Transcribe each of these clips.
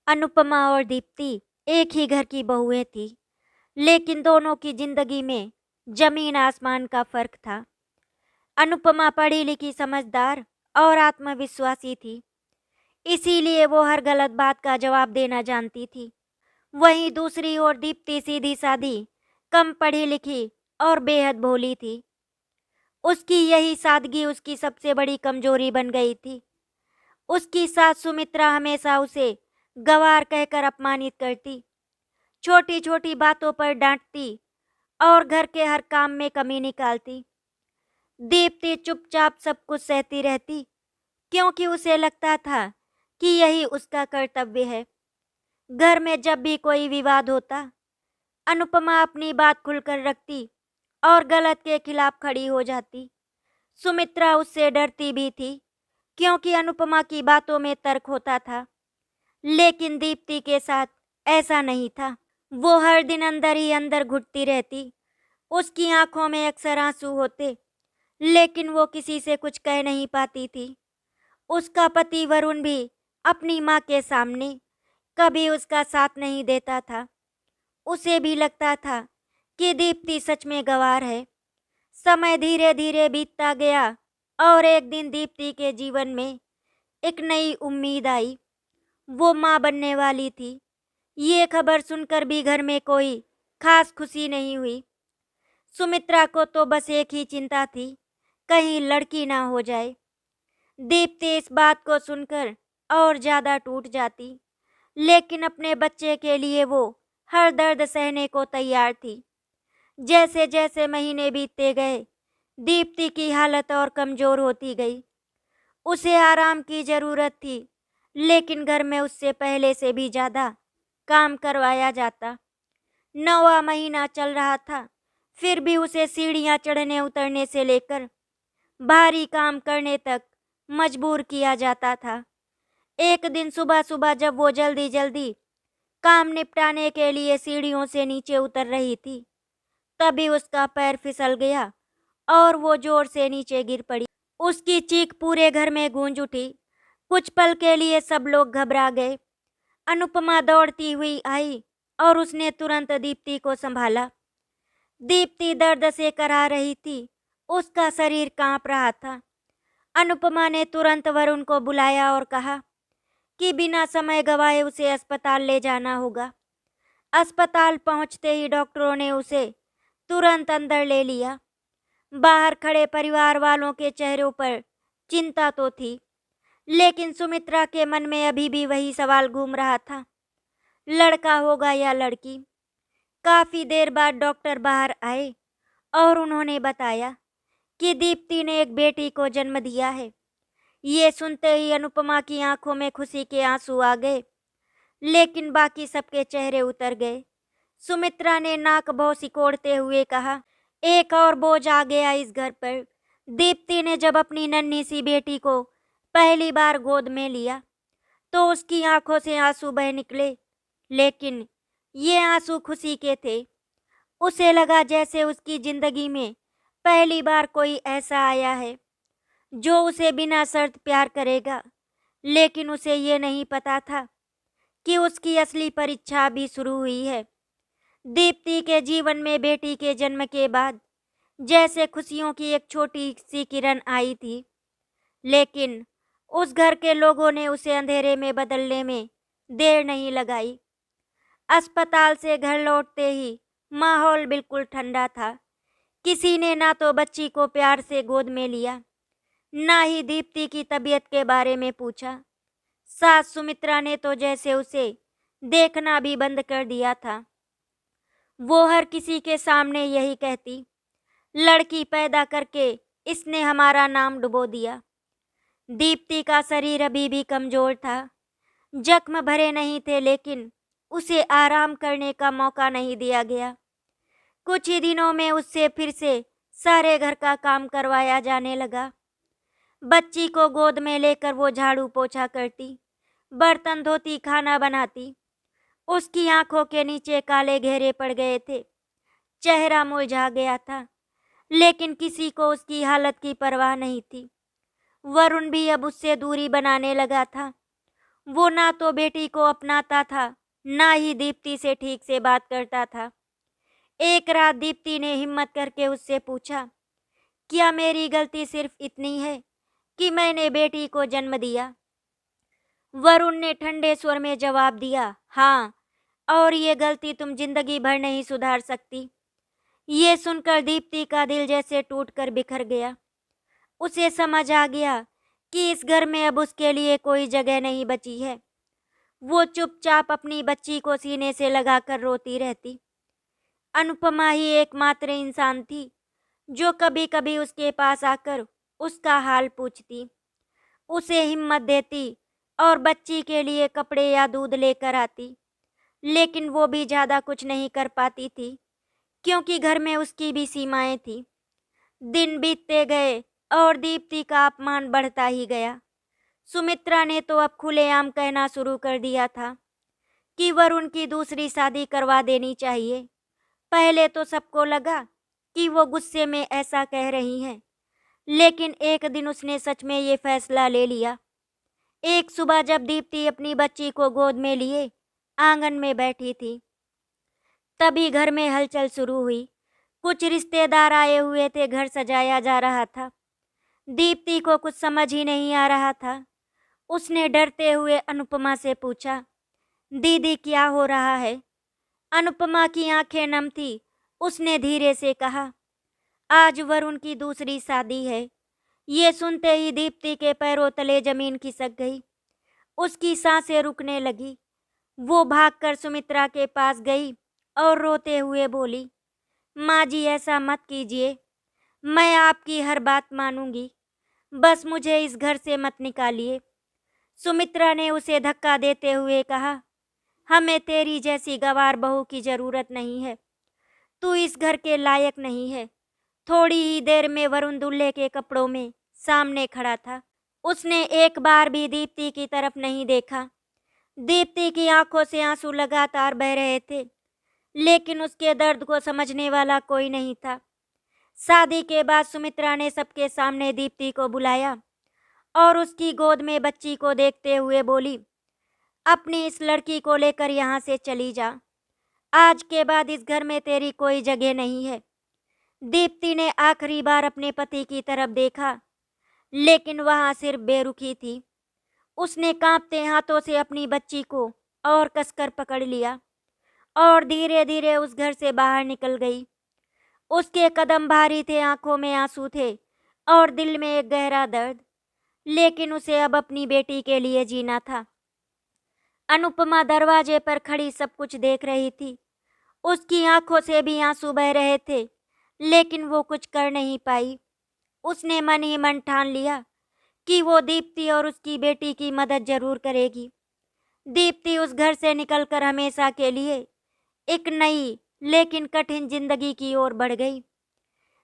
अनुपमा और दीप्ति एक ही घर की बहुएं थी, लेकिन दोनों की जिंदगी में जमीन आसमान का फर्क था। अनुपमा पढ़ी लिखी, समझदार और आत्मविश्वासी थी, इसीलिए वो हर गलत बात का जवाब देना जानती थी। वहीं दूसरी ओर दीप्ति सीधी सादी, कम पढ़ी लिखी और बेहद भोली थी। उसकी यही सादगी उसकी सबसे बड़ी कमजोरी बन गई थी। उसकी सास सुमित्रा हमेशा उसे गंवार कहकर अपमानित करती, छोटी छोटी बातों पर डांटती और घर के हर काम में कमी निकालती। दीप्ति चुपचाप सब कुछ सहती रहती, क्योंकि उसे लगता था कि यही उसका कर्तव्य है। घर में जब भी कोई विवाद होता, अनुपमा अपनी बात खुलकर रखती और गलत के खिलाफ खड़ी हो जाती। सुमित्रा उससे डरती भी थी, क्योंकि अनुपमा की बातों में तर्क होता था। लेकिन दीप्ति के साथ ऐसा नहीं था। वो हर दिन अंदर ही अंदर घुटती रहती। उसकी आंखों में अक्सर आंसू होते, लेकिन वो किसी से कुछ कह नहीं पाती थी। उसका पति वरुण भी अपनी माँ के सामने कभी उसका साथ नहीं देता था। उसे भी लगता था कि दीप्ति सच में गंवार है। समय धीरे धीरे बीतता गया और एक दिन दीप्ति के जीवन में एक नई उम्मीद आई। वो माँ बनने वाली थी। ये खबर सुनकर भी घर में कोई खास खुशी नहीं हुई। सुमित्रा को तो बस एक ही चिंता थी, कहीं लड़की ना हो जाए। दीप्ति इस बात को सुनकर और ज्यादा टूट जाती, लेकिन अपने बच्चे के लिए वो हर दर्द सहने को तैयार थी। जैसे जैसे महीने बीतते गए, दीप्ति की हालत और कमजोर होती गई। उसे आराम की जरूरत थी, लेकिन घर में उससे पहले से भी ज्यादा काम करवाया जाता। 9वां महीना चल रहा था, फिर भी उसे सीढ़ियां चढ़ने उतरने से लेकर भारी काम करने तक मजबूर किया जाता था। एक दिन सुबह सुबह जब वो जल्दी जल्दी काम निपटाने के लिए सीढ़ियों से नीचे उतर रही थी, तभी उसका पैर फिसल गया और वो जोर से नीचे गिर पड़ी। उसकी चीख पूरे घर में गूंज उठी। कुछ पल के लिए सब लोग घबरा गए। अनुपमा दौड़ती हुई आई और उसने तुरंत दीप्ति को संभाला। दीप्ति दर्द से कराह रही थी, उसका शरीर कांप रहा था। अनुपमा ने तुरंत वरुण को बुलाया और कहा कि बिना समय गवाए उसे अस्पताल ले जाना होगा। अस्पताल पहुंचते ही डॉक्टरों ने उसे तुरंत अंदर ले लिया। बाहर खड़े परिवार वालों के चेहरों पर चिंता तो थी, लेकिन सुमित्रा के मन में अभी भी वही सवाल घूम रहा था, लड़का होगा या लड़की। काफी देर बाद डॉक्टर बाहर आए और उन्होंने बताया कि दीप्ति ने एक बेटी को जन्म दिया है। ये सुनते ही अनुपमा की आंखों में खुशी के आंसू आ गए, लेकिन बाकी सबके चेहरे उतर गए। सुमित्रा ने नाक भौं सिकोड़ते हुए कहा, एक और बोझ आ गया इस घर पर। दीप्ति ने जब अपनी नन्ही सी बेटी को पहली बार गोद में लिया, तो उसकी आंखों से आंसू बह निकले, लेकिन ये आंसू खुशी के थे। उसे लगा जैसे उसकी जिंदगी में पहली बार कोई ऐसा आया है जो उसे बिना शर्त प्यार करेगा। लेकिन उसे ये नहीं पता था कि उसकी असली परीक्षा भी शुरू हुई है। दीप्ति के जीवन में बेटी के जन्म के बाद जैसे खुशियों की एक छोटी सी किरण आई थी, लेकिन उस घर के लोगों ने उसे अंधेरे में बदलने में देर नहीं लगाई। अस्पताल से घर लौटते ही माहौल बिल्कुल ठंडा था। किसी ने ना तो बच्ची को प्यार से गोद में लिया, ना ही दीप्ति की तबीयत के बारे में पूछा। सास सुमित्रा ने तो जैसे उसे देखना भी बंद कर दिया था। वो हर किसी के सामने यही कहती, लड़की पैदा करके इसने हमारा नाम डुबो दिया। दीप्ति का शरीर अभी भी कमजोर था, जख्म भरे नहीं थे, लेकिन उसे आराम करने का मौका नहीं दिया गया। कुछ ही दिनों में उससे फिर से सारे घर का काम करवाया जाने लगा। बच्ची को गोद में लेकर वो झाड़ू पोछा करती, बर्तन धोती, खाना बनाती। उसकी आंखों के नीचे काले घेरे पड़ गए थे, चेहरा मुरझा गया था, लेकिन किसी को उसकी हालत की परवाह नहीं थी। वरुण भी अब उससे दूरी बनाने लगा था। वो ना तो बेटी को अपनाता था, ना ही दीप्ति से ठीक से बात करता था। एक रात दीप्ति ने हिम्मत करके उससे पूछा, क्या मेरी गलती सिर्फ इतनी है कि मैंने बेटी को जन्म दिया? वरुण ने ठंडे स्वर में जवाब दिया, हाँ, और ये गलती तुम जिंदगी भर नहीं सुधार सकती। ये सुनकर दीप्ति का दिल जैसे टूटकर बिखर गया। उसे समझ आ गया कि इस घर में अब उसके लिए कोई जगह नहीं बची है। वो चुपचाप अपनी बच्ची को सीने से लगाकर रोती रहती। अनुपमा ही एकमात्र इंसान थी जो कभी कभी उसके पास आकर उसका हाल पूछती, उसे हिम्मत देती और बच्ची के लिए कपड़े या दूध लेकर आती। लेकिन वो भी ज़्यादा कुछ नहीं कर पाती थी, क्योंकि घर में उसकी भी सीमाएं थी। दिन बीतते गए और दीप्ति का अपमान बढ़ता ही गया। सुमित्रा ने तो अब खुलेआम कहना शुरू कर दिया था कि वरुण की दूसरी शादी करवा देनी चाहिए। पहले तो सबको लगा कि वो गुस्से में ऐसा कह रही हैं, लेकिन एक दिन उसने सच में ये फैसला ले लिया। एक सुबह जब दीप्ति अपनी बच्ची को गोद में लिए आंगन में बैठी थी, तभी घर में हलचल शुरू हुई। कुछ रिश्तेदार आए हुए थे, घर सजाया जा रहा था। दीप्ति को कुछ समझ ही नहीं आ रहा था। उसने डरते हुए अनुपमा से पूछा, दीदी क्या हो रहा है? अनुपमा की आंखें नम थी। उसने धीरे से कहा, आज वरुण की दूसरी शादी है। ये सुनते ही दीप्ति के पैरों तले जमीन खिसक गई। उसकी सांसें रुकने लगी। वो भागकर सुमित्रा के पास गई और रोते हुए बोली, माँ जी ऐसा मत कीजिए, मैं आपकी हर बात मानूंगी, बस मुझे इस घर से मत निकालिए। सुमित्रा ने उसे धक्का देते हुए कहा, हमें तेरी जैसी गंवार बहू की जरूरत नहीं है। तू इस घर के लायक नहीं है। थोड़ी ही देर में वरुण दूल्हे के कपड़ों में सामने खड़ा था। उसने एक बार भी दीप्ति की तरफ नहीं देखा। दीप्ति की आंखों से आंसू लगातार बह रहे थे, लेकिन उसके दर्द को समझने वाला कोई नहीं था। शादी के बाद सुमित्रा ने सबके सामने दीप्ति को बुलाया और उसकी गोद में बच्ची को देखते हुए बोली, अपनी इस लड़की को लेकर यहाँ से चली जा। आज के बाद इस घर में तेरी कोई जगह नहीं है। दीप्ति ने आखिरी बार अपने पति की तरफ देखा, लेकिन वहाँ सिर्फ बेरुखी थी। उसने कांपते हाथों से अपनी बच्ची को और कसकर पकड़ लिया और धीरे धीरे उस घर से बाहर निकल गई। उसके कदम भारी थे, आंखों में आंसू थे और दिल में एक गहरा दर्द, लेकिन उसे अब अपनी बेटी के लिए जीना था। अनुपमा दरवाजे पर खड़ी सब कुछ देख रही थी। उसकी आंखों से भी आंसू बह रहे थे, लेकिन वो कुछ कर नहीं पाई। उसने मन ही मन ठान लिया कि वो दीप्ति और उसकी बेटी की मदद जरूर करेगी। दीप्ति उस घर से निकलकर हमेशा के लिए एक नई लेकिन कठिन जिंदगी की ओर बढ़ गई।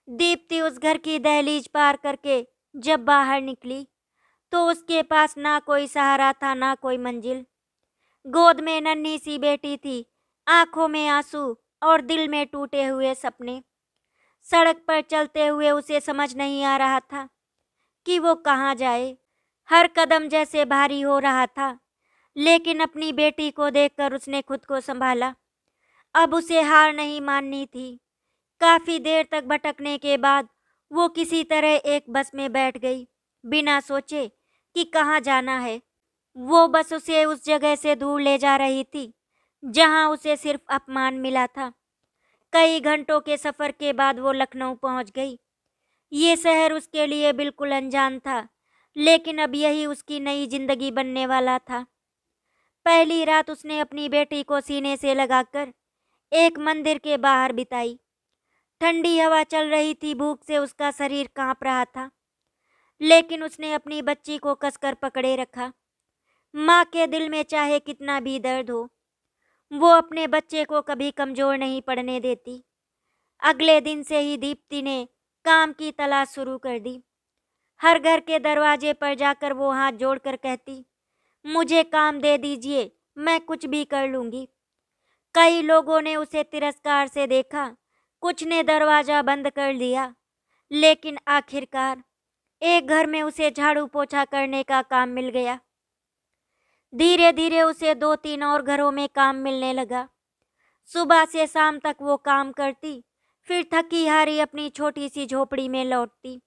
दीप्ति उस घर की दहलीज पार करके जब बाहर निकली तो उसके पास ना कोई सहारा था, ना कोई मंजिल। गोद में नन्ही सी बेटी थी, आंखों में आंसू और दिल में टूटे हुए सपने। सड़क पर चलते हुए उसे समझ नहीं आ रहा था कि वो कहाँ जाए। हर कदम जैसे भारी हो रहा था, लेकिन अपनी बेटी को देखकर उसने खुद को संभाला। अब उसे हार नहीं माननी थी। काफी देर तक भटकने के बाद वो किसी तरह एक बस में बैठ गई, बिना सोचे कि कहाँ जाना है। वो बस उसे उस जगह से दूर ले जा रही थी जहाँ उसे सिर्फ अपमान मिला था। कई घंटों के सफर के बाद वो लखनऊ पहुंच गई। ये शहर उसके लिए बिल्कुल अनजान था, लेकिन अब यही उसकी नई जिंदगी बनने वाला था। पहली रात उसने अपनी बेटी को सीने से लगाकर एक मंदिर के बाहर बिताई। ठंडी हवा चल रही थी, भूख से उसका शरीर कांप रहा था, लेकिन उसने अपनी बच्ची को कसकर पकड़े रखा। माँ के दिल में चाहे कितना भी दर्द हो, वो अपने बच्चे को कभी कमजोर नहीं पड़ने देती। अगले दिन से ही दीप्ति ने काम की तलाश शुरू कर दी। हर घर के दरवाजे पर जाकर वो हाथ जोड़कर कहती, मुझे काम दे दीजिए, मैं कुछ भी कर लूंगी। कई लोगों ने उसे तिरस्कार से देखा, कुछ ने दरवाजा बंद कर दिया, लेकिन आखिरकार एक घर में उसे झाड़ू पोछा करने का काम मिल गया। धीरे धीरे उसे 2-3 और घरों में काम मिलने लगा। सुबह से शाम तक वो काम करती, फिर थकी हारी अपनी छोटी सी झोपड़ी में लौटती,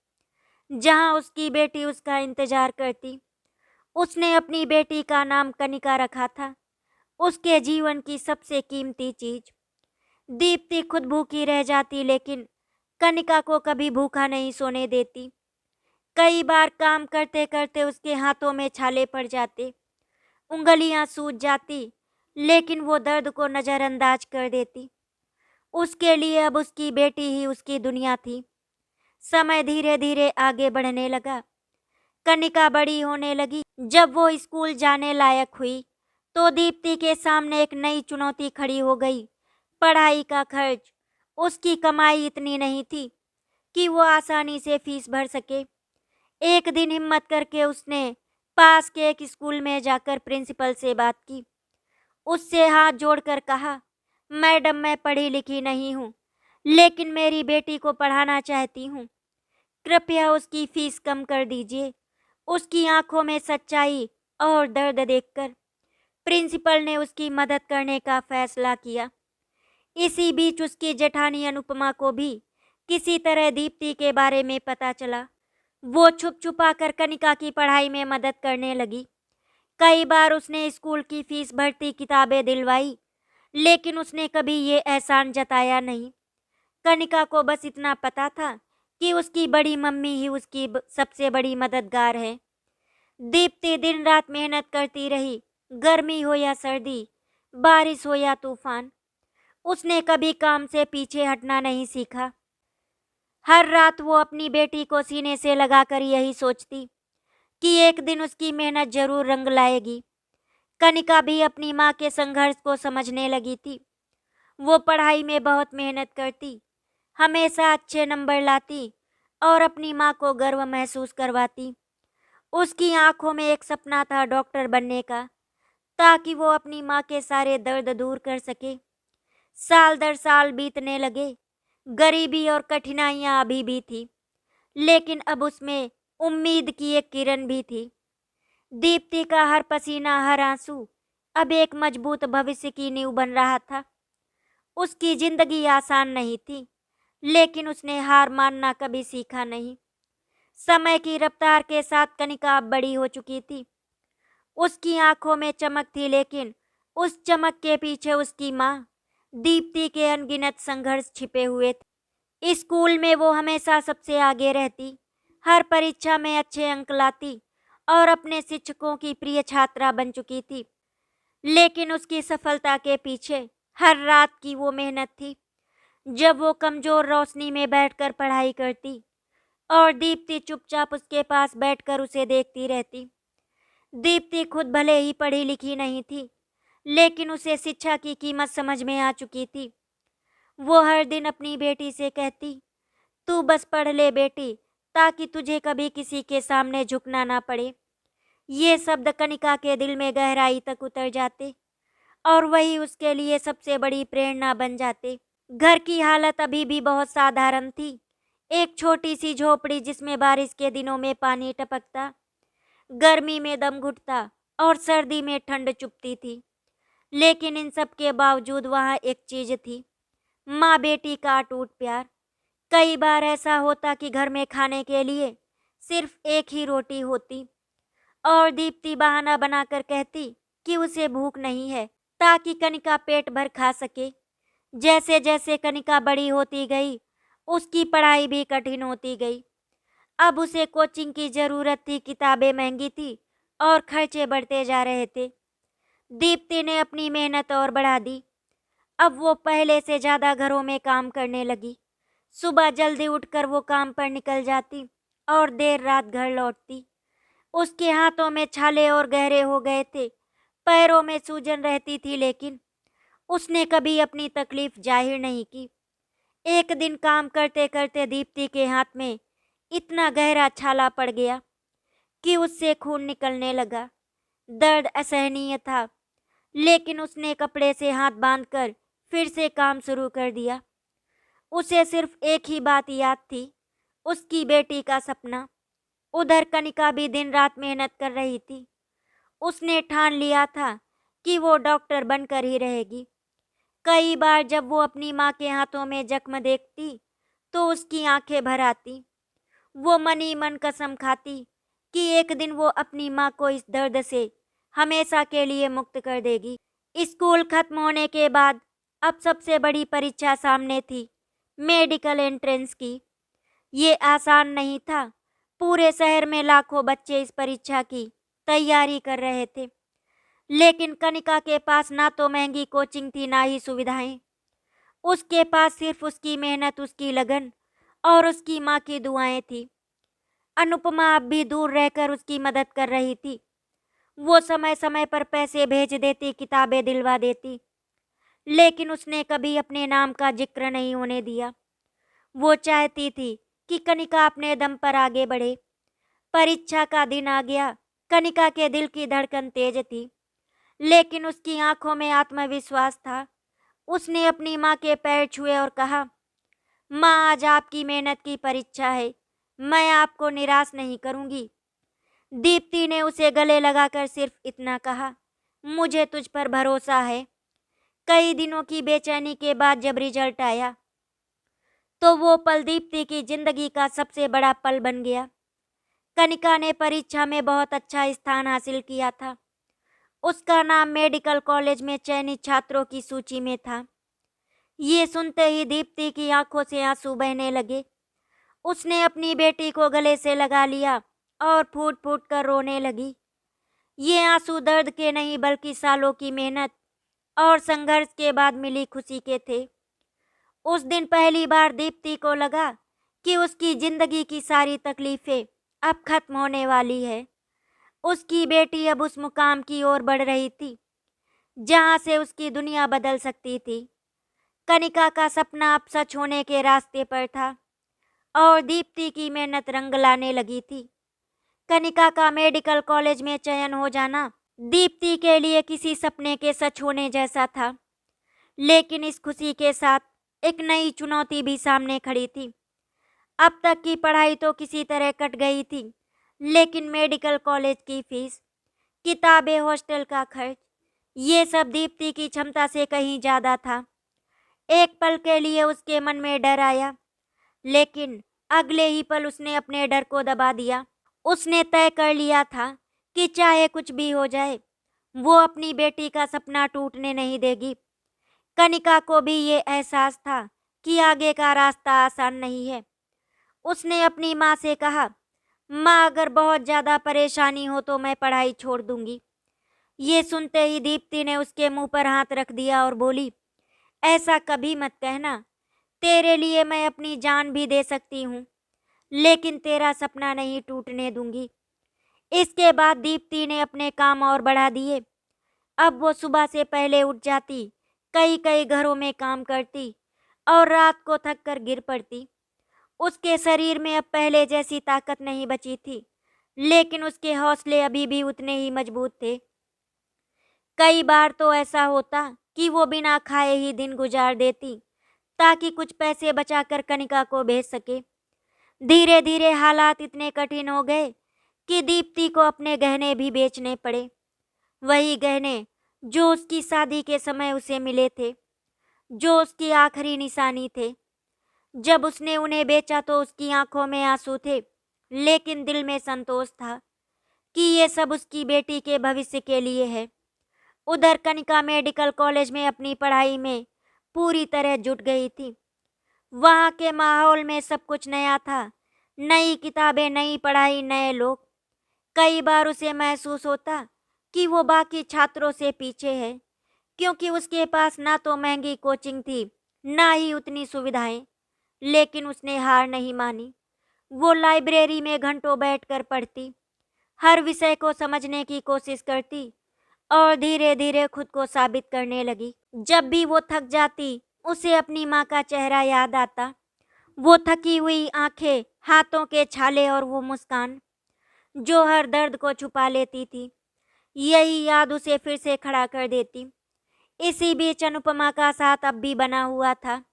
जहाँ उसकी बेटी उसका इंतजार करती। उसने अपनी बेटी का नाम कनिका रखा था, उसके जीवन की सबसे कीमती चीज। दीप्ति खुद भूखी रह जाती, लेकिन कनिका को कभी भूखा नहीं सोने देती। कई बार काम करते करते उसके हाथों में छाले पड़ जाते, उंगलियां सूज जाती, लेकिन वो दर्द को नजरअंदाज कर देती। उसके लिए अब उसकी बेटी ही उसकी दुनिया थी। समय धीरे धीरे आगे बढ़ने लगा। कनिका बड़ी होने लगी। जब वो स्कूल जाने लायक हुई, तो दीप्ति के सामने एक नई चुनौती खड़ी हो गई। पढ़ाई का खर्च। उसकी कमाई इतनी नहीं थी कि वो आसानी से फीस भर सके। एक दिन हिम्मत करके उसने पास के एक स्कूल में जाकर प्रिंसिपल से बात की। उससे हाथ जोड़कर कहा, मैडम, मैं पढ़ी लिखी नहीं हूँ, लेकिन मेरी बेटी को पढ़ाना चाहती हूँ। कृपया उसकी फीस कम कर दीजिए। उसकी आंखों में सच्चाई और दर्द देखकर प्रिंसिपल ने उसकी मदद करने का फैसला किया। इसी बीच उसकी जेठानी अनुपमा को भी किसी तरह दीप्ति के बारे में पता चला। वो छुप छुपा कर कनिका की पढ़ाई में मदद करने लगी। कई बार उसने स्कूल की फीस भरती किताबें दिलवाई, लेकिन उसने कभी ये एहसान जताया नहीं। कनिका को बस इतना पता था कि उसकी बड़ी मम्मी ही उसकी सबसे बड़ी मददगार है। दीप्ति दिन रात मेहनत करती रही, गर्मी हो या सर्दी, बारिश हो या तूफान। उसने कभी काम से पीछे हटना नहीं सीखा। हर रात वो अपनी बेटी को सीने से लगाकर यही सोचती कि एक दिन उसकी मेहनत जरूर रंग लाएगी। कनिका भी अपनी माँ के संघर्ष को समझने लगी थी। वो पढ़ाई में बहुत मेहनत करती, हमेशा अच्छे नंबर लाती और अपनी माँ को गर्व महसूस करवाती। उसकी आंखों में एक सपना था, डॉक्टर बनने का, ताकि वो अपनी माँ के सारे दर्द दूर कर सके। साल दर साल बीतने लगे। गरीबी और कठिनाइयाँ अभी भी थी, लेकिन अब उसमें उम्मीद की एक किरण भी थी। दीप्ति का हर पसीना, हर आंसू अब एक मजबूत भविष्य की नींव बन रहा था। उसकी जिंदगी आसान नहीं थी, लेकिन उसने हार मानना कभी सीखा नहीं। समय की रफ्तार के साथ कनिका अब बड़ी हो चुकी थी। उसकी आंखों में चमक थी, लेकिन उस चमक के पीछे उसकी माँ दीप्ति के अनगिनत संघर्ष छिपे हुए थे। स्कूल में वो हमेशा सबसे आगे रहती, हर परीक्षा में अच्छे अंक लाती और अपने शिक्षकों की प्रिय छात्रा बन चुकी थी। लेकिन उसकी सफलता के पीछे हर रात की वो मेहनत थी। जब वो कमजोर रोशनी में बैठकर पढ़ाई करती और दीप्ति चुपचाप उसके पास बैठकर उसे देखती रहती। दीप्ति खुद भले ही पढ़ी लिखी नहीं थी, लेकिन उसे शिक्षा की कीमत समझ में आ चुकी थी। वो हर दिन अपनी बेटी से कहती, तू बस पढ़ ले बेटी, ताकि तुझे कभी किसी के सामने झुकना ना पड़े। ये शब्द कनिका के दिल में गहराई तक उतर जाते और वही उसके लिए सबसे बड़ी प्रेरणा बन जाते। घर की हालत अभी भी बहुत साधारण थी। एक छोटी सी झोपड़ी जिसमें बारिश के दिनों में पानी टपकता, गर्मी में दम घुटता और सर्दी में ठंड चुभती थी। लेकिन इन सब के बावजूद वहाँ एक चीज थी, माँ बेटी का अटूट प्यार। कई बार ऐसा होता कि घर में खाने के लिए सिर्फ एक ही रोटी होती और दीप्ति बहाना बनाकर कहती कि उसे भूख नहीं है, ताकि कनिका पेट भर खा सके। जैसे जैसे कनिका बड़ी होती गई, उसकी पढ़ाई भी कठिन होती गई। अब उसे कोचिंग की जरूरत थी, किताबें महंगी थी और खर्चे बढ़ते जा रहे थे। दीप्ति ने अपनी मेहनत और बढ़ा दी। अब वो पहले से ज्यादा घरों में काम करने लगी। सुबह जल्दी उठकर वो काम पर निकल जाती और देर रात घर लौटती। उसके हाथों में छाले और गहरे हो गए थे, पैरों में सूजन रहती थी, लेकिन उसने कभी अपनी तकलीफ जाहिर नहीं की। एक दिन काम करते करते दीप्ति के हाथ में इतना गहरा छाला पड़ गया कि उससे खून निकलने लगा। दर्द असहनीय था, लेकिन उसने कपड़े से हाथ बांधकर फिर से काम शुरू कर दिया। उसे सिर्फ एक ही बात याद थी, उसकी बेटी का सपना। उधर कनिका भी दिन रात मेहनत कर रही थी। उसने ठान लिया था कि वो डॉक्टर बनकर ही रहेगी। कई बार जब वो अपनी माँ के हाथों में जख्म देखती तो उसकी आंखें भर आती। वो मन ही मन कसम खाती कि एक दिन वो अपनी माँ को इस दर्द से हमेशा के लिए मुक्त कर देगी। स्कूल खत्म होने के बाद अब सबसे बड़ी परीक्षा सामने थी, मेडिकल एंट्रेंस की। ये आसान नहीं था। पूरे शहर में लाखों बच्चे इस परीक्षा की तैयारी कर रहे थे, लेकिन कनिका के पास ना तो महंगी कोचिंग थी ना ही सुविधाएं। उसके पास सिर्फ उसकी मेहनत, उसकी लगन और उसकी माँ की दुआएं थी। अनुपमा अब भी दूर रहकर उसकी मदद कर रही थी। वो समय समय पर पैसे भेज देती, किताबें दिलवा देती, लेकिन उसने कभी अपने नाम का जिक्र नहीं होने दिया। वो चाहती थी कि कनिका अपने दम पर आगे बढ़े। परीक्षा का दिन आ गया। कनिका के दिल की धड़कन तेज थी, लेकिन उसकी आंखों में आत्मविश्वास था। उसने अपनी माँ के पैर छुए और कहा, माँ, आज आपकी मेहनत की परीक्षा है, मैं आपको निराश नहीं करूंगी। दीप्ति ने उसे गले लगाकर सिर्फ इतना कहा, मुझे तुझ पर भरोसा है। कई दिनों की बेचैनी के बाद जब रिजल्ट आया तो वो पल दीप्ति की जिंदगी का सबसे बड़ा पल बन गया। कनिका ने परीक्षा में बहुत अच्छा स्थान हासिल किया था। उसका नाम मेडिकल कॉलेज में चयनित छात्रों की सूची में था। ये सुनते ही दीप्ति की आंखों से आंसू बहने लगे। उसने अपनी बेटी को गले से लगा लिया और फूट फूट कर रोने लगी। ये आंसू दर्द के नहीं बल्कि सालों की मेहनत और संघर्ष के बाद मिली खुशी के थे। उस दिन पहली बार दीप्ति को लगा कि उसकी जिंदगी की सारी तकलीफें अब खत्म होने वाली है। उसकी बेटी अब उस मुकाम की ओर बढ़ रही थी जहां से उसकी दुनिया बदल सकती थी। कनिका का सपना अब सच होने के रास्ते पर था और दीप्ति की मेहनत रंग लाने लगी थी। कनिका का मेडिकल कॉलेज में चयन हो जाना दीप्ति के लिए किसी सपने के सच होने जैसा था, लेकिन इस खुशी के साथ एक नई चुनौती भी सामने खड़ी थी। अब तक की पढ़ाई तो किसी तरह कट गई थी, लेकिन मेडिकल कॉलेज की फीस, किताबें, हॉस्टल का खर्च, ये सब दीप्ति की क्षमता से कहीं ज्यादा था। एक पल के लिए उसके मन में डर आया, लेकिन अगले ही पल उसने अपने डर को दबा दिया। उसने तय कर लिया था कि चाहे कुछ भी हो जाए, वो अपनी बेटी का सपना टूटने नहीं देगी। कनिका को भी ये एहसास था कि आगे का रास्ता आसान नहीं है। उसने अपनी माँ से कहा, माँ, अगर बहुत ज़्यादा परेशानी हो तो मैं पढ़ाई छोड़ दूंगी। ये सुनते ही दीप्ति ने उसके मुंह पर हाथ रख दिया और बोली, ऐसा कभी मत कहना। तेरे लिए मैं अपनी जान भी दे सकती हूँ, लेकिन तेरा सपना नहीं टूटने दूंगी। इसके बाद दीप्ति ने अपने काम और बढ़ा दिए। अब वो सुबह से पहले उठ जाती, कई कई घरों में काम करती और रात को थक कर गिर पड़ती। उसके शरीर में अब पहले जैसी ताकत नहीं बची थी, लेकिन उसके हौसले अभी भी उतने ही मजबूत थे। कई बार तो ऐसा होता कि वो बिना खाए ही दिन गुजार देती ताकि कुछ पैसे बचाकर कनिका को भेज सके। धीरे धीरे हालात इतने कठिन हो गए कि दीप्ति को अपने गहने भी बेचने पड़े। वही गहने जो उसकी शादी के समय उसे मिले थे, जो उसकी आखिरी निशानी थे। जब उसने उन्हें बेचा तो उसकी आंखों में आंसू थे, लेकिन दिल में संतोष था कि ये सब उसकी बेटी के भविष्य के लिए है। उधर कनिका मेडिकल कॉलेज में अपनी पढ़ाई में पूरी तरह जुट गई थी। वहाँ के माहौल में सब कुछ नया था, नई किताबें, नई पढ़ाई, नए लोग। कई बार उसे महसूस होता कि वो बाकी छात्रों से पीछे है, क्योंकि उसके पास ना तो महंगी कोचिंग थी, ना ही उतनी सुविधाएं। लेकिन उसने हार नहीं मानी। वो लाइब्रेरी में घंटों बैठकर पढ़ती, हर विषय को समझने की कोशिश करती और धीरे धीरे खुद को साबित करने लगी। जब भी वो थक जाती, उसे अपनी माँ का चेहरा याद आता। वो थकी हुई आंखें, हाथों के छाले और वो मुस्कान जो हर दर्द को छुपा लेती थी। यही याद उसे फिर से खड़ा कर देती। इसी बीच अनुपमा का साथ अब भी बना हुआ था।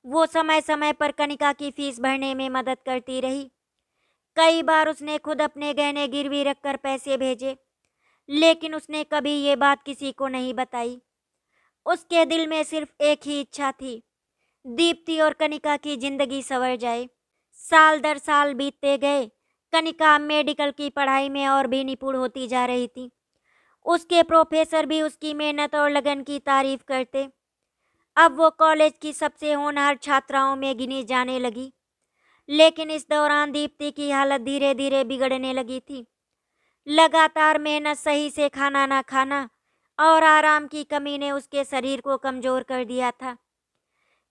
वो समय समय पर कनिका की फीस भरने में मदद करती रही। कई बार उसने खुद अपने गहने गिरवी रखकर पैसे भेजे, लेकिन उसने कभी ये बात किसी को नहीं बताई। उसके दिल में सिर्फ एक ही इच्छा थी, दीप्ति और कनिका की जिंदगी संवर जाए। साल दर साल बीतते गए। कनिका मेडिकल की पढ़ाई में और भी निपुण होती जा रही थी। उसके प्रोफेसर भी उसकी मेहनत और लगन की तारीफ करते। अब वो कॉलेज की सबसे होनहार छात्राओं में गिनी जाने लगी। लेकिन इस दौरान दीप्ति की हालत धीरे धीरे बिगड़ने लगी थी। लगातार मेहनत, सही से खाना ना खाना और आराम की कमी ने उसके शरीर को कमजोर कर दिया था।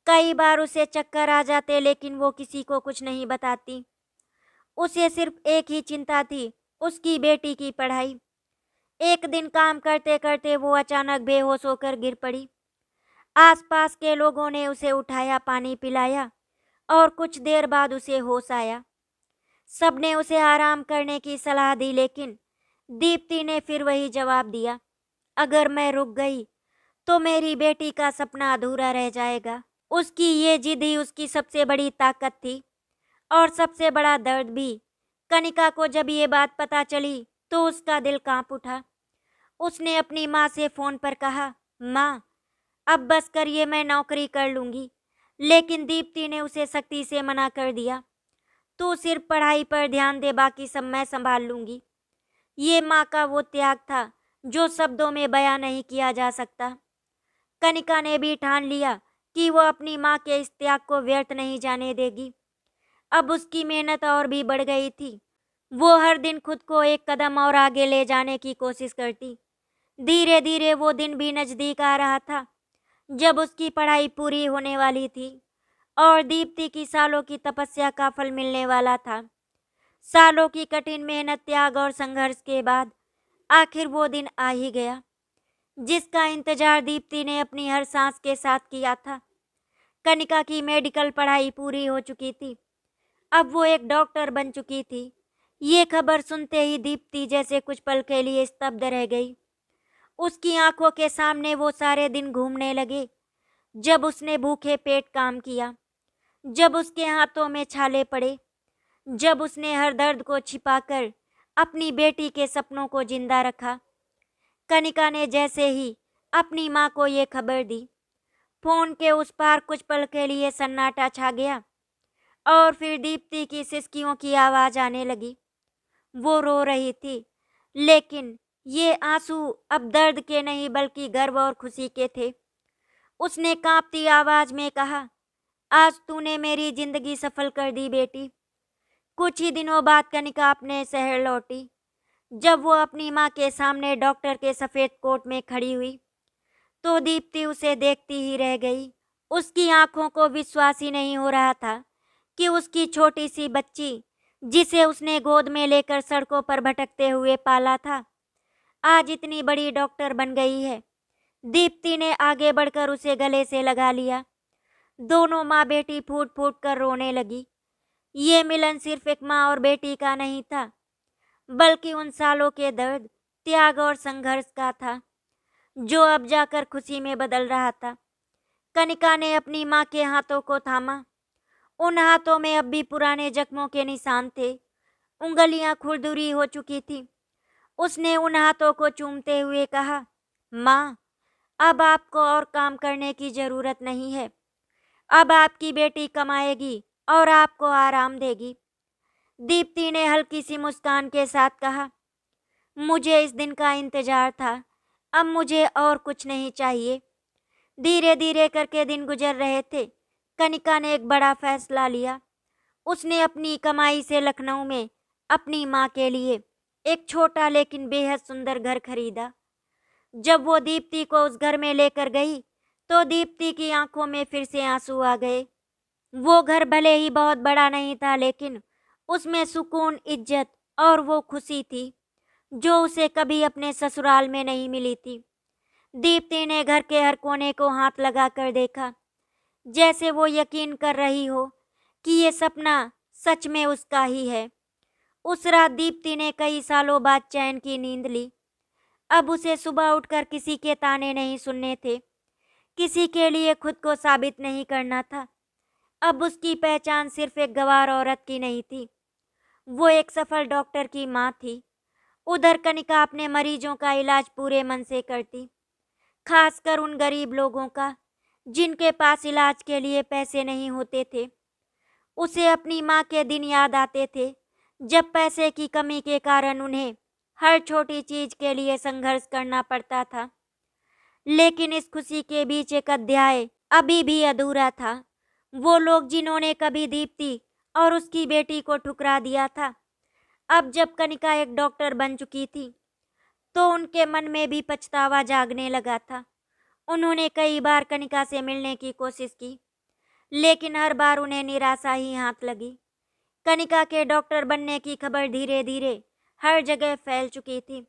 कई बार उसे चक्कर आ जाते, लेकिन वो किसी को कुछ नहीं बताती। उसे सिर्फ एक ही चिंता थी, उसकी बेटी की पढ़ाई। एक दिन काम करते करते वो अचानक बेहोश होकर गिर पड़ी। आसपास के लोगों ने उसे उठाया, पानी पिलाया और कुछ देर बाद उसे होश आया। सबने उसे आराम करने की सलाह दी, लेकिन दीप्ति ने फिर वही जवाब दिया, अगर मैं रुक गई तो मेरी बेटी का सपना अधूरा रह जाएगा। उसकी ये जिद ही उसकी सबसे बड़ी ताकत थी और सबसे बड़ा दर्द भी। कनिका को जब ये बात पता चली तो उसका दिल कांप उठा। उसने अपनी माँ से फोन पर कहा, माँ अब बस करिए, मैं नौकरी कर लूंगी। लेकिन दीप्ति ने उसे सख्ती से मना कर दिया, तू सिर्फ पढ़ाई पर ध्यान दे, बाकी सब मैं संभाल लूंगी। ये माँ का वो त्याग था जो शब्दों में बयां नहीं किया जा सकता। कनिका ने भी ठान लिया कि वो अपनी माँ के इस त्याग को व्यर्थ नहीं जाने देगी। अब उसकी मेहनत और भी बढ़ गई थी। वो हर दिन खुद को एक कदम और आगे ले जाने की कोशिश करती। धीरे धीरे वो दिन भी नजदीक आ रहा था जब उसकी पढ़ाई पूरी होने वाली थी और दीप्ति की सालों की तपस्या का फल मिलने वाला था। सालों की कठिन मेहनत, त्याग और संघर्ष के बाद आखिर वो दिन आ ही गया जिसका इंतजार दीप्ति ने अपनी हर सांस के साथ किया था। कनिका की मेडिकल पढ़ाई पूरी हो चुकी थी। अब वो एक डॉक्टर बन चुकी थी। ये खबर सुनते ही दीप्ति जैसे कुछ पल के लिए स्तब्ध रह गई। उसकी आंखों के सामने वो सारे दिन घूमने लगे जब उसने भूखे पेट काम किया, जब उसके हाथों में छाले पड़े, जब उसने हर दर्द को छिपाकर अपनी बेटी के सपनों को जिंदा रखा। कनिका ने जैसे ही अपनी माँ को ये खबर दी, फोन के उस पार कुछ पल के लिए सन्नाटा छा गया और फिर दीप्ति की सिसकियों की आवाज आने लगी। वो रो रही थी, लेकिन ये आंसू अब दर्द के नहीं बल्कि गर्व और खुशी के थे। उसने कांपती आवाज में कहा, आज तूने मेरी जिंदगी सफल कर दी बेटी। कुछ ही दिनों बाद कनिका अपने शहर लौटी। जब वो अपनी माँ के सामने डॉक्टर के सफेद कोट में खड़ी हुई तो दीप्ति उसे देखती ही रह गई। उसकी आंखों को विश्वास ही नहीं हो रहा था कि उसकी छोटी सी बच्ची, जिसे उसने गोद में लेकर सड़कों पर भटकते हुए पाला था, आज इतनी बड़ी डॉक्टर बन गई है। दीप्ति ने आगे बढ़कर उसे गले से लगा लिया। दोनों माँ बेटी फूट फूट कर रोने लगी। ये मिलन सिर्फ एक माँ और बेटी का नहीं था, बल्कि उन सालों के दर्द, त्याग और संघर्ष का था, जो अब जाकर खुशी में बदल रहा था। कनिका ने अपनी माँ के हाथों को थामा। उन हाथों में अब भी पुराने जख्मों के निशान थे। उंगलियां खुरदुरी हो चुकी थी। उसने उन हाथों को चूमते हुए कहा, माँ अब आपको और काम करने की जरूरत नहीं है। अब आपकी बेटी कमाएगी और आपको आराम देगी। दीप्ति ने हल्की सी मुस्कान के साथ कहा, मुझे इस दिन का इंतजार था, अब मुझे और कुछ नहीं चाहिए। धीरे धीरे करके दिन गुजर रहे थे। कनिका ने एक बड़ा फैसला लिया। उसने अपनी कमाई से लखनऊ में अपनी माँ के लिए एक छोटा लेकिन बेहद सुंदर घर खरीदा। जब वो दीप्ति को उस घर में लेकर गई तो दीप्ति की आंखों में फिर से आंसू आ गए। वो घर भले ही बहुत बड़ा नहीं था, लेकिन उसमें सुकून, इज्जत और वो खुशी थी जो उसे कभी अपने ससुराल में नहीं मिली थी। दीप्ति ने घर के हर कोने को हाथ लगाकर देखा, जैसे वो यकीन कर रही हो कि ये सपना सच में उसका ही है। उस रात दीप्ति ने कई सालों बाद चैन की नींद ली। अब उसे सुबह उठकर किसी के ताने नहीं सुनने थे, किसी के लिए खुद को साबित नहीं करना था। अब उसकी पहचान सिर्फ एक गंवार औरत की नहीं थी, वो एक सफल डॉक्टर की माँ थी। उधर कनिका अपने मरीजों का इलाज पूरे मन से करती, खासकर उन गरीब लोगों का जिनके पास इलाज के लिए पैसे नहीं होते थे। उसे अपनी माँ के दिन याद आते थे जब पैसे की कमी के कारण उन्हें हर छोटी चीज के लिए संघर्ष करना पड़ता था। लेकिन इस खुशी के बीच एक अध्याय अभी भी अधूरा था। वो लोग जिन्होंने कभी दीप्ति और उसकी बेटी को ठुकरा दिया था, अब जब कनिका एक डॉक्टर बन चुकी थी तो उनके मन में भी पछतावा जागने लगा था। उन्होंने कई बार कनिका से मिलने की कोशिश की, लेकिन हर बार उन्हें निराशा ही हाथ लगी। कनिका के डॉक्टर बनने की खबर धीरे धीरे हर जगह फैल चुकी थी।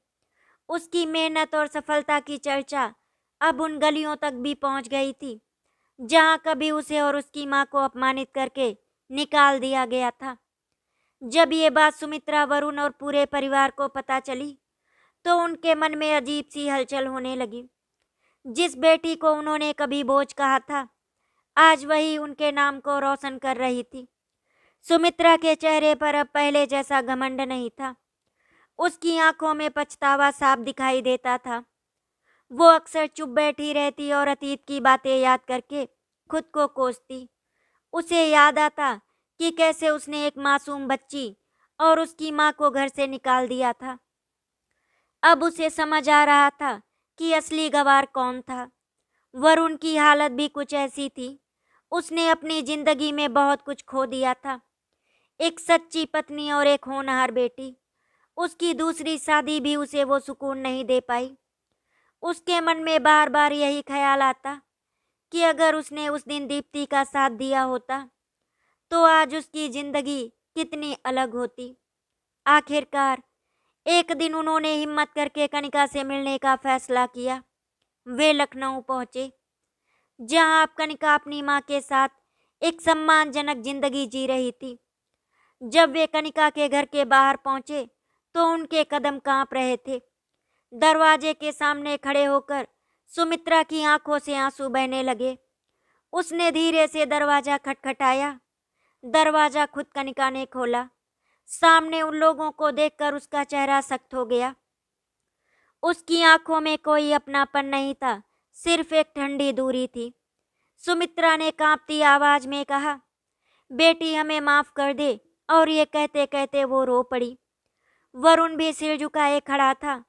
उसकी मेहनत और सफलता की चर्चा अब उन गलियों तक भी पहुंच गई थी जहां कभी उसे और उसकी मां को अपमानित करके निकाल दिया गया था। जब ये बात सुमित्रा, वरुण और पूरे परिवार को पता चली तो उनके मन में अजीब सी हलचल होने लगी। जिस बेटी को उन्होंने कभी बोझ कहा था, आज वही उनके नाम को रोशन कर रही थी। सुमित्रा के चेहरे पर अब पहले जैसा घमंड नहीं था। उसकी आंखों में पछतावा साफ दिखाई देता था। वो अक्सर चुप बैठी रहती और अतीत की बातें याद करके खुद को कोसती। उसे याद आता कि कैसे उसने एक मासूम बच्ची और उसकी माँ को घर से निकाल दिया था। अब उसे समझ आ रहा था कि असली गवार कौन था। वरुण की हालत भी कुछ ऐसी थी। उसने अपनी जिंदगी में बहुत कुछ खो दिया था, एक सच्ची पत्नी और एक होनहार बेटी। उसकी दूसरी शादी भी उसे वो सुकून नहीं दे पाई। उसके मन में बार बार यही ख्याल आता कि अगर उसने उस दिन दीप्ति का साथ दिया होता तो आज उसकी जिंदगी कितनी अलग होती। आखिरकार एक दिन उन्होंने हिम्मत करके कनिका से मिलने का फैसला किया। वे लखनऊ पहुंचे, जहां अब कनिका अपनी मां के साथ एक सम्मानजनक जिंदगी जी रही थी। जब वे कनिका के घर के बाहर पहुंचे तो उनके कदम कांप रहे थे। दरवाजे के सामने खड़े होकर सुमित्रा की आंखों से आंसू बहने लगे। उसने धीरे से दरवाजा खटखटाया। दरवाजा खुद कनिका ने खोला। सामने उन लोगों को देखकर उसका चेहरा सख्त हो गया। उसकी आंखों में कोई अपनापन नहीं था, सिर्फ एक ठंडी दूरी थी। सुमित्रा ने कांपती आवाज में कहा, बेटी हमें माफ कर दे। और ये कहते कहते वो रो पड़ी। वरुण भी सिर झुकाए खड़ा था।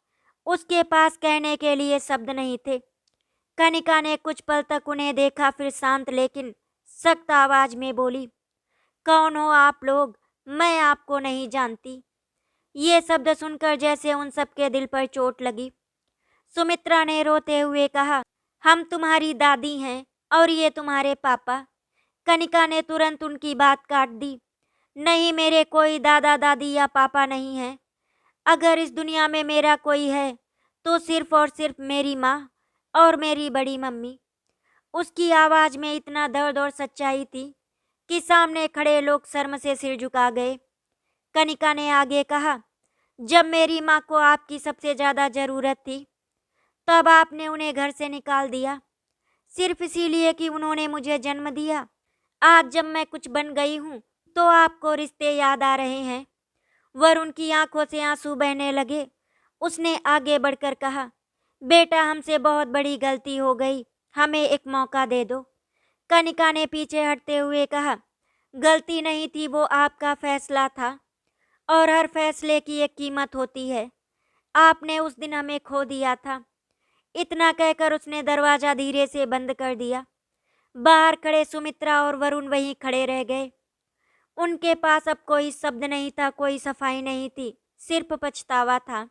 उसके पास कहने के लिए शब्द नहीं थे। कनिका ने कुछ पल तक उन्हें देखा, फिर शांत लेकिन सख्त आवाज में बोली, कौन हो आप लोग? मैं आपको नहीं जानती। ये शब्द सुनकर जैसे उन सबके दिल पर चोट लगी। सुमित्रा ने रोते हुए कहा, हम तुम्हारी दादी हैं और ये तुम्हारे पापा। कनिका ने तुरंत उनकी बात काट दी, नहीं, मेरे कोई दादा दादी या पापा नहीं है। अगर इस दुनिया में मेरा कोई है तो सिर्फ और सिर्फ मेरी माँ और मेरी बड़ी मम्मी। उसकी आवाज में इतना दर्द और सच्चाई थी कि सामने खड़े लोग शर्म से सिर झुका गए। कनिका ने आगे कहा, जब मेरी माँ को आपकी सबसे ज्यादा जरूरत थी तब आपने उन्हें घर से निकाल दिया, सिर्फ इसीलिए कि उन्होंने मुझे जन्म दिया। आज जब मैं कुछ बन गई हूँ तो आपको रिश्ते याद आ रहे हैं। वरुण की आंखों से आंसू बहने लगे। उसने आगे बढ़कर कहा, बेटा हमसे बहुत बड़ी गलती हो गई, हमें एक मौका दे दो। कनिका ने पीछे हटते हुए कहा, गलती नहीं थी, वो आपका फैसला था और हर फैसले की एक कीमत होती है। आपने उस दिन हमें खो दिया था। इतना कहकर उसने दरवाजा धीरे से बंद कर दिया। बाहर खड़े सुमित्रा और वरुण वहीं खड़े रह गए। उनके पास अब कोई शब्द नहीं था, कोई सफाई नहीं थी, सिर्फ पछतावा था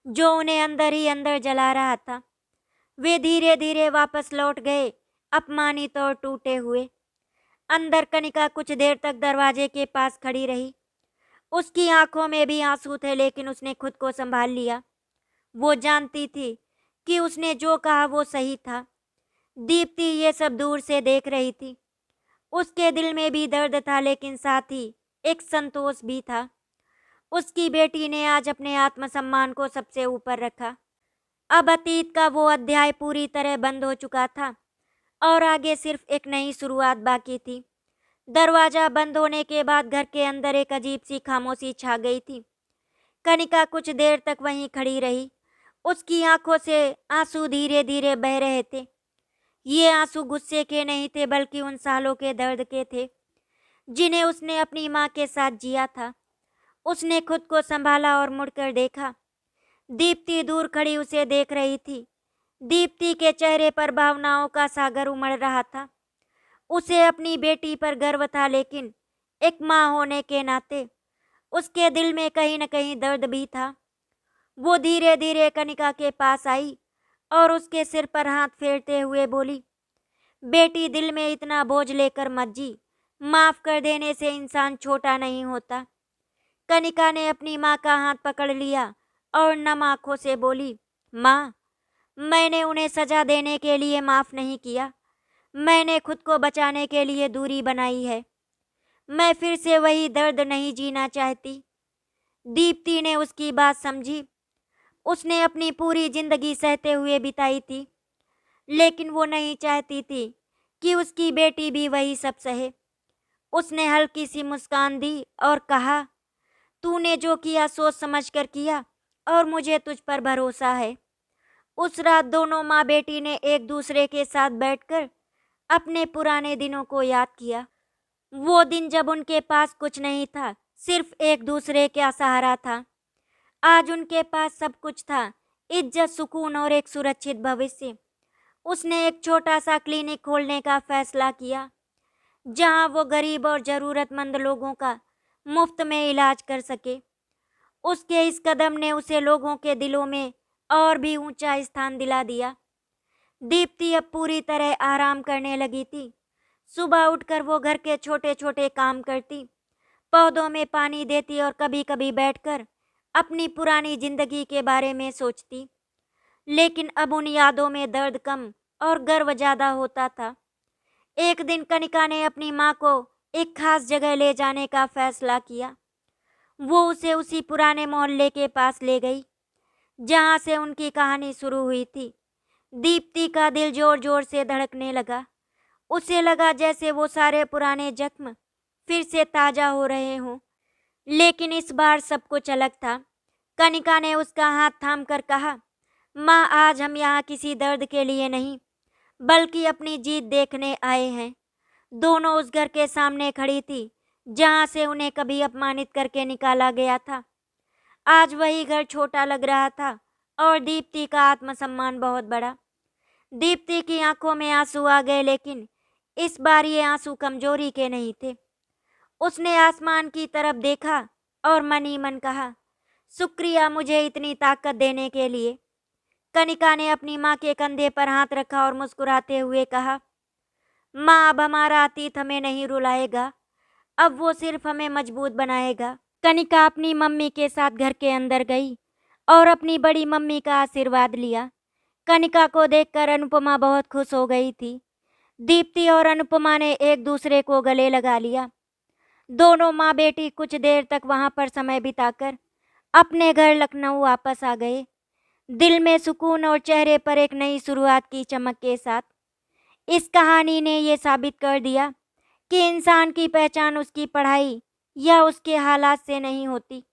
जो उन्हें अंदर ही अंदर जला रहा था। वे धीरे धीरे वापस लौट गए, अपमानित और टूटे हुए। अंदर कनिका कुछ देर तक दरवाजे के पास खड़ी रही। उसकी आंखों में भी आंसू थे, लेकिन उसने खुद को संभाल लिया। वो जानती थी कि उसने जो कहा वो सही था। दीप्ति ये सब दूर से देख रही थी। उसके दिल में भी दर्द था, लेकिन साथ ही एक संतोष भी था। उसकी बेटी ने आज अपने आत्मसम्मान को सबसे ऊपर रखा। अब अतीत का वो अध्याय पूरी तरह बंद हो चुका था और आगे सिर्फ एक नई शुरुआत बाकी थी। दरवाजा बंद होने के बाद घर के अंदर एक अजीब सी खामोशी छा गई थी। कनिका कुछ देर तक वहीं खड़ी रही। उसकी आंखों से आंसू धीरे धीरे बह रहे थे। ये आंसू गुस्से के नहीं थे, बल्कि उन सालों के दर्द के थे जिन्हें उसने अपनी माँ के साथ जिया था। उसने खुद को संभाला और मुड़कर देखा। दीप्ति दूर खड़ी उसे देख रही थी। दीप्ति के चेहरे पर भावनाओं का सागर उमड़ रहा था। उसे अपनी बेटी पर गर्व था, लेकिन एक माँ होने के नाते उसके दिल में कहीं न कहीं दर्द भी था। वो धीरे धीरे कनिका के पास आई और उसके सिर पर हाथ फेरते हुए बोली, बेटी, दिल में इतना बोझ लेकर मत जी। माफ कर देने से इंसान छोटा नहीं होता। कनिका ने अपनी माँ का हाथ पकड़ लिया और नम आंखों से बोली, माँ, मैंने उन्हें सजा देने के लिए माफ नहीं किया। मैंने खुद को बचाने के लिए दूरी बनाई है। मैं फिर से वही दर्द नहीं जीना चाहती। दीप्ति ने उसकी बात समझी। उसने अपनी पूरी जिंदगी सहते हुए बिताई थी, लेकिन वो नहीं चाहती थी कि उसकी बेटी भी वही सब सहे। उसने हल्की सी मुस्कान दी और कहा, तूने जो किया सोच समझ कर किया और मुझे तुझ पर भरोसा है। उस रात दोनों माँ बेटी ने एक दूसरे के साथ बैठकर अपने पुराने दिनों को याद किया। वो दिन जब उनके पास कुछ नहीं था, सिर्फ एक दूसरे का सहारा था। आज उनके पास सब कुछ था, इज्जत, सुकून और एक सुरक्षित भविष्य। उसने एक छोटा सा क्लिनिक खोलने का फैसला किया, जहां वो गरीब और ज़रूरतमंद लोगों का मुफ्त में इलाज कर सके। उसके इस कदम ने उसे लोगों के दिलों में और भी ऊंचा स्थान दिला दिया। दीप्ति अब पूरी तरह आराम करने लगी थी। सुबह उठकर वो घर के छोटे छोटे काम करती, पौधों में पानी देती और कभी कभी बैठकर अपनी पुरानी जिंदगी के बारे में सोचती। लेकिन अब उन यादों में दर्द कम और गर्व ज़्यादा होता था। एक दिन कनिका ने अपनी माँ को एक खास जगह ले जाने का फैसला किया। वो उसे उसी पुराने मोहल्ले के पास ले गई जहाँ से उनकी कहानी शुरू हुई थी। दीप्ति का दिल जोर जोर से धड़कने लगा। उसे लगा जैसे वो सारे पुराने जख्म फिर से ताज़ा हो रहे हों। लेकिन इस बार सब कुछ अलग था। कनिका ने उसका हाथ थाम कर कहा, माँ, आज हम यहाँ किसी दर्द के लिए नहीं, बल्कि अपनी जीत देखने आए हैं। दोनों उस घर के सामने खड़ी थी जहाँ से उन्हें कभी अपमानित करके निकाला गया था। आज वही घर छोटा लग रहा था और दीप्ति का आत्मसम्मान बहुत बड़ा। दीप्ति की आंखों में आंसू आ गए, लेकिन इस बार ये आंसू कमजोरी के नहीं थे। उसने आसमान की तरफ देखा और मन ही मन कहा, शुक्रिया मुझे इतनी ताकत देने के लिए। कनिका ने अपनी माँ के कंधे पर हाथ रखा और मुस्कुराते हुए कहा, माँ, अब हमारा अतीत हमें नहीं रुलाएगा, अब वो सिर्फ हमें मजबूत बनाएगा। कनिका अपनी मम्मी के साथ घर के अंदर गई और अपनी बड़ी मम्मी का आशीर्वाद लिया। कनिका को देखकर अनुपमा बहुत खुश हो गई थी। दीप्ति और अनुपमा ने एक दूसरे को गले लगा लिया। दोनों माँ बेटी कुछ देर तक वहां पर समय बिताकर अपने घर लखनऊ वापस आ गए, दिल में सुकून और चेहरे पर एक नई शुरुआत की चमक के साथ। इस कहानी ने ये साबित कर दिया कि इंसान की पहचान उसकी पढ़ाई या उसके हालात से नहीं होती,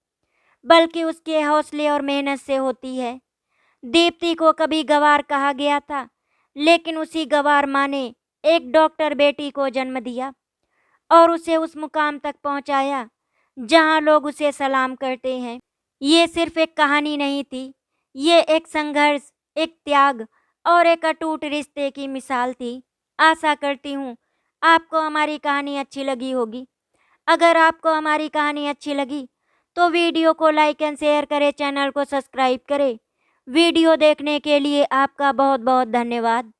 बल्कि उसके हौसले और मेहनत से होती है। दीप्ति को कभी गंवार कहा गया था, लेकिन उसी गंवार माँ ने एक डॉक्टर बेटी को जन्म दिया और उसे उस मुकाम तक पहुंचाया जहां लोग उसे सलाम करते हैं। ये सिर्फ एक कहानी नहीं थी, ये एक संघर्ष, एक त्याग और एक अटूट रिश्ते की मिसाल थी। आशा करती हूँ आपको हमारी कहानी अच्छी लगी होगी। अगर आपको हमारी कहानी अच्छी लगी तो वीडियो को लाइक एंड शेयर करें, चैनल को सब्सक्राइब करें। वीडियो देखने के लिए आपका बहुत बहुत धन्यवाद।